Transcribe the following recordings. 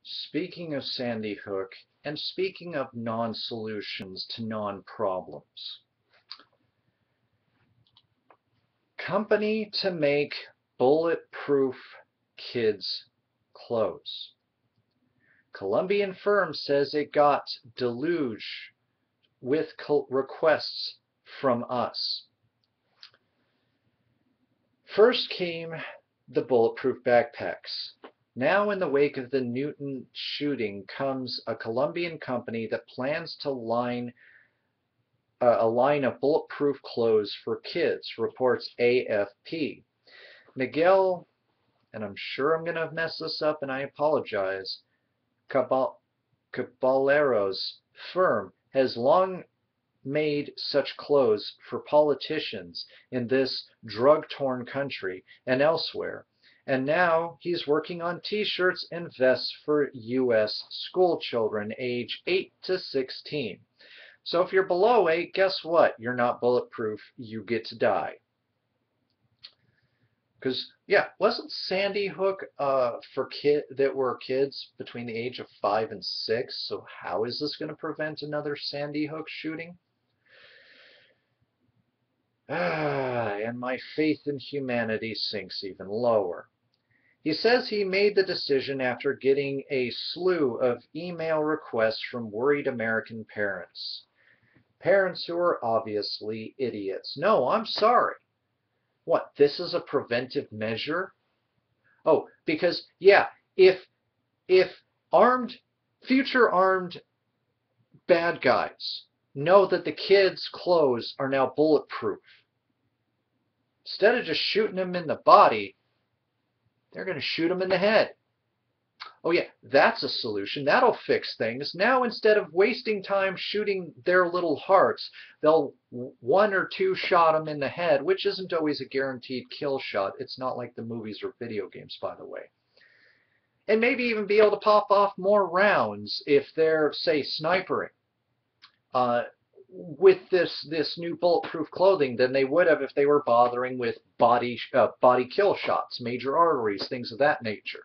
Speaking of Sandy Hook, and speaking of non-solutions to non-problems, company to make bulletproof kids' clothes. Colombian firm says it got deluged with requests from us. First came the bulletproof backpacks. Now, in the wake of the Newton shooting, comes a Colombian company that plans to line a line of bulletproof clothes for kids, reports AFP. Miguel, and I'm sure I'm going to mess this up and I apologize, Caballero's firm has long made such clothes for politicians in this drug-torn country and elsewhere. And now he's working on t-shirts and vests for U.S. school children age 8 to 16. So if you're below 8, guess what? You're not bulletproof. You get to die. Because, yeah, wasn't Sandy Hook for that were kids between the age of 5 and 6? So how is this going to prevent another Sandy Hook shooting? And my faith in humanity sinks even lower. He says he made the decision after getting a slew of email requests from worried American parents. Parents who are obviously idiots. No, I'm sorry. What, this is a preventive measure? Oh, because, yeah, if future armed bad guys know that the kids' clothes are now bulletproof, instead of just shooting them in the body, they're going to shoot them in the head. Oh yeah, that's a solution. That'll fix things. Now instead of wasting time shooting their little hearts, they'll one or two shot them in the head, which isn't always a guaranteed kill shot. It's not like the movies or video games, by the way. And maybe even be able to pop off more rounds if they're, say, snipering with this new bulletproof clothing than they would have if they were bothering with body kill shots, major arteries, things of that nature.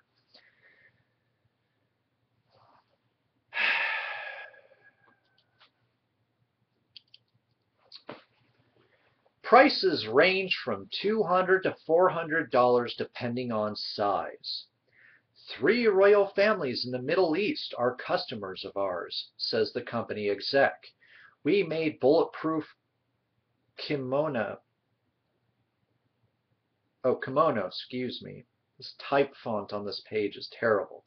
Prices range from $200 to $400 depending on size. 3 royal families in the Middle East are customers of ours, says the company exec. We made bulletproof kimono. Kimono, excuse me. This type font on this page is terrible.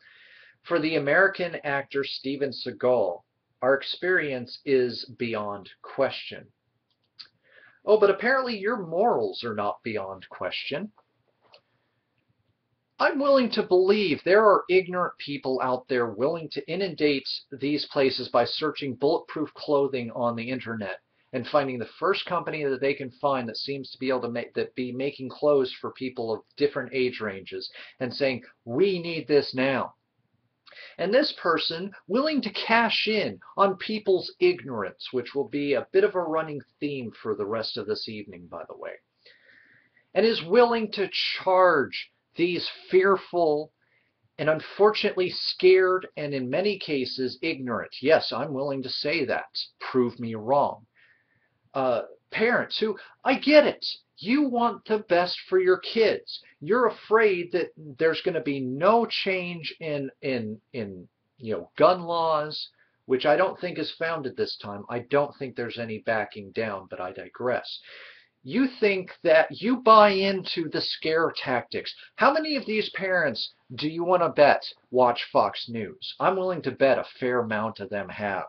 For the American actor Steven Seagal, our experience is beyond question. Oh, but apparently your morals are not beyond question. I'm willing to believe there are ignorant people out there willing to inundate these places by searching bulletproof clothing on the internet and finding the first company that they can find that seems to be able to be making clothes for people of different age ranges and saying, we need this now. And this person willing to cash in on people's ignorance, which will be a bit of a running theme for the rest of this evening, by the way, and is willing to charge these fearful and unfortunately scared and in many cases ignorant, yes, I'm willing to say that, prove me wrong, parents who, I get it, you want the best for your kids. You're afraid that there's going to be no change in gun laws, which I don't think is founded this time. I don't think there's any backing down, but I digress. You think that you buy into the scare tactics. How many of these parents do you want to bet watch Fox News? I'm willing to bet a fair amount of them have.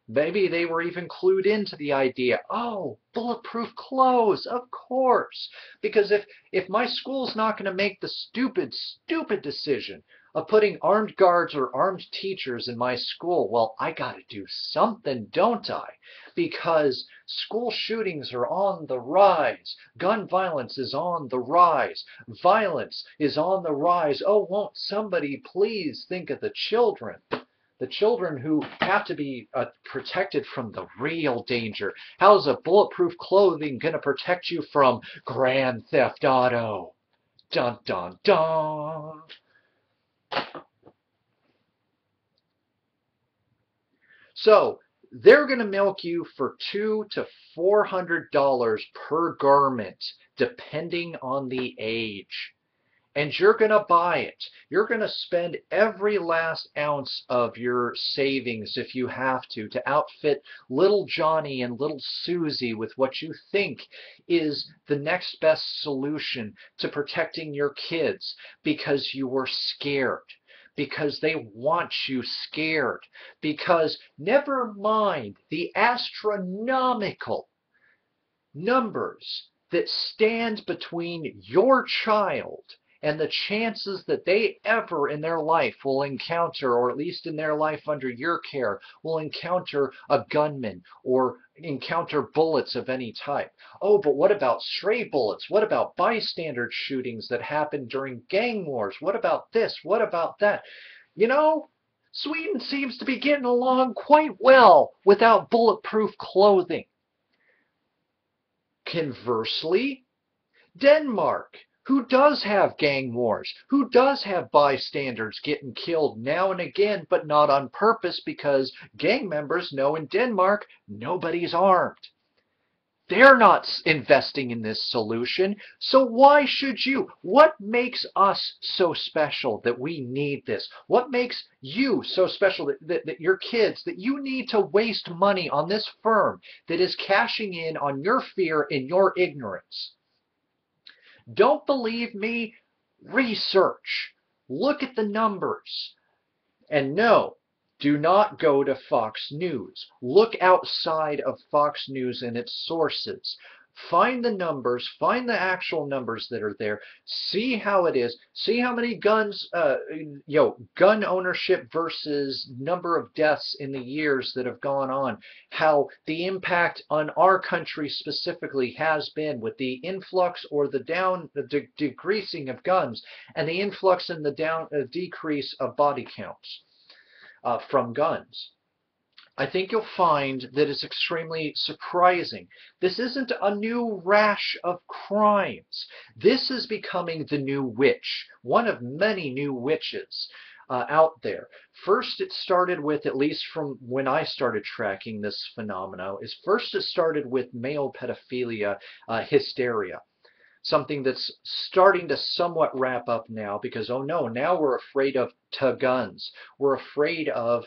Maybe they were even clued into the idea, oh, bulletproof clothes, of course. Because if my school's not going to make the stupid decision of putting armed guards or armed teachers in my school, well, I got to do something, don't I? Because school shootings are on the rise. Gun violence is on the rise. Violence is on the rise. Oh, won't somebody please think of the children? The children who have to be protected from the real danger. How's a bulletproof clothing going to protect you from Grand Theft Auto? Dun, dun, dun. So they're going to milk you for $200 to $400 per garment, depending on the age. And you're going to buy it. You're going to spend every last ounce of your savings, if you have to outfit little Johnny and little Susie with what you think is the next best solution to protecting your kids, because you were scared. Because they want you scared. Because never mind the astronomical numbers that stand between your child and the chances that they ever in their life will encounter, or at least in their life under your care, will encounter a gunman or encounter bullets of any type. Oh, but what about stray bullets? What about bystander shootings that happen during gang wars? What about this? What about that? You know, Sweden seems to be getting along quite well without bulletproof clothing. Conversely, Denmark, who does have gang wars, who does have bystanders getting killed now and again, but not on purpose, because gang members know in Denmark nobody's armed. They're not investing in this solution, so why should you? What makes us so special that we need this? What makes you so special that your kids, that you need to waste money on this firm that is cashing in on your fear and your ignorance? Don't believe me? Research. Look at the numbers. And no, do not go to Fox News. Look outside of Fox News and its sources. Find the numbers, find the actual numbers that are there, see how it is, see how many guns, gun ownership versus number of deaths in the years that have gone on, how the impact on our country specifically has been with the influx or the decreasing of guns, and the influx and the decrease of body counts from guns. I think you'll find that it's extremely surprising. This isn't a new rash of crimes. This is becoming the new witch, one of many new witches out there. First, it started with, at least from when I started tracking this phenomenon, first it started with male pedophilia hysteria. Something that's starting to somewhat wrap up now, because oh no, now we're afraid of guns. We're afraid of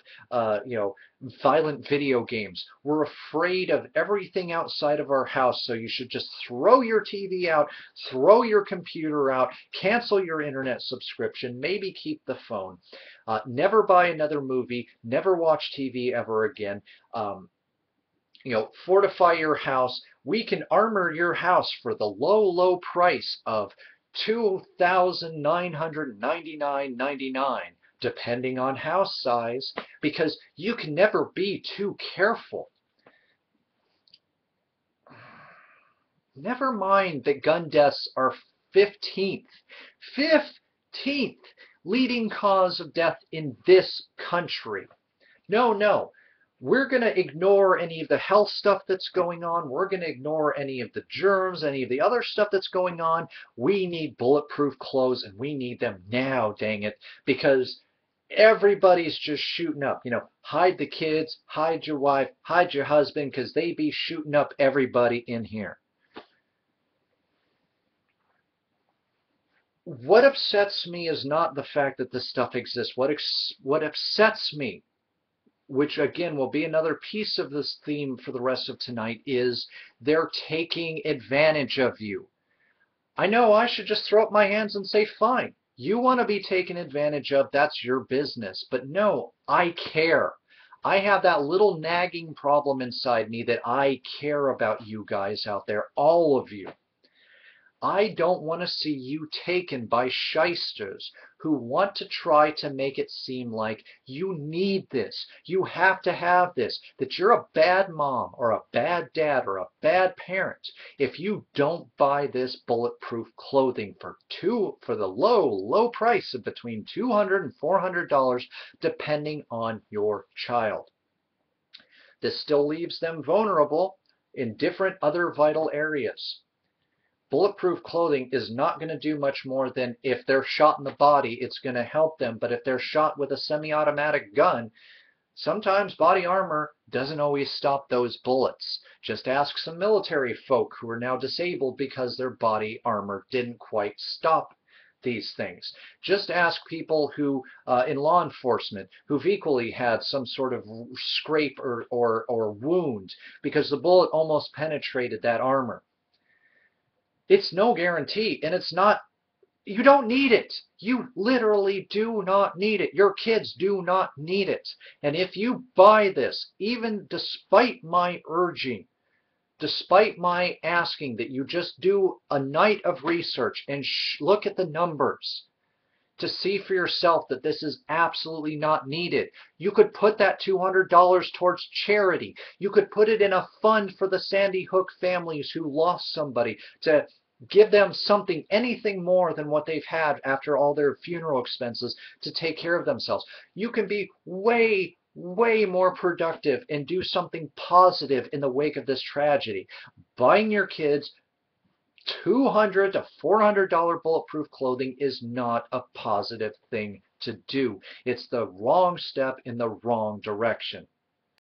violent video games. We're afraid of everything outside of our house. So you should just throw your TV out, throw your computer out, cancel your internet subscription, maybe keep the phone. Never buy another movie, never watch TV ever again. Fortify your house. We can armor your house for the low, low price of $2,999.99, depending on house size, because you can never be too careful. Never mind that gun deaths are 15th leading cause of death in this country. No. We're going to ignore any of the health stuff that's going on. We're going to ignore any of the germs, any of the other stuff that's going on. We need bulletproof clothes, and we need them now, dang it, because everybody's just shooting up. Hide the kids, hide your wife, hide your husband, because they be shooting up everybody in here. What upsets me is not the fact that this stuff exists. What upsets me, which again will be another piece of this theme for the rest of tonight, is they're taking advantage of you. I know I should just throw up my hands and say, fine, you want to be taken advantage of, that's your business. But no, I care. I have that little nagging problem inside me that I care about you guys out there, all of you. I don't want to see you taken by shysters who want to try to make it seem like you need this, you have to have this, that you're a bad mom or a bad dad or a bad parent if you don't buy this bulletproof clothing for the low price of between $200 and $400, depending on your child. This still leaves them vulnerable in different other vital areas. Bulletproof clothing is not going to do much more than, if they're shot in the body, it's going to help them. But if they're shot with a semi-automatic gun, Sometimes body armor doesn't always stop those bullets. Just ask some military folk who are now disabled because their body armor didn't quite stop these things. Just ask people who, in law enforcement, who've equally had some sort of scrape or wound because the bullet almost penetrated that armor. It's no guarantee, and it's not. You don't need it. You literally do not need it. Your kids do not need it. And if you buy this, even despite my urging, despite my asking that you just do a night of research and look at the numbers to see for yourself that this is absolutely not needed. You could put that $200 towards charity. You could put it in a fund for the Sandy Hook families who lost somebody to give them something, anything more than what they've had after all their funeral expenses to take care of themselves. You can be way more productive and do something positive in the wake of this tragedy. Buying your kids $200 to $400 bulletproof clothing is not a positive thing to do. It's the wrong step in the wrong direction.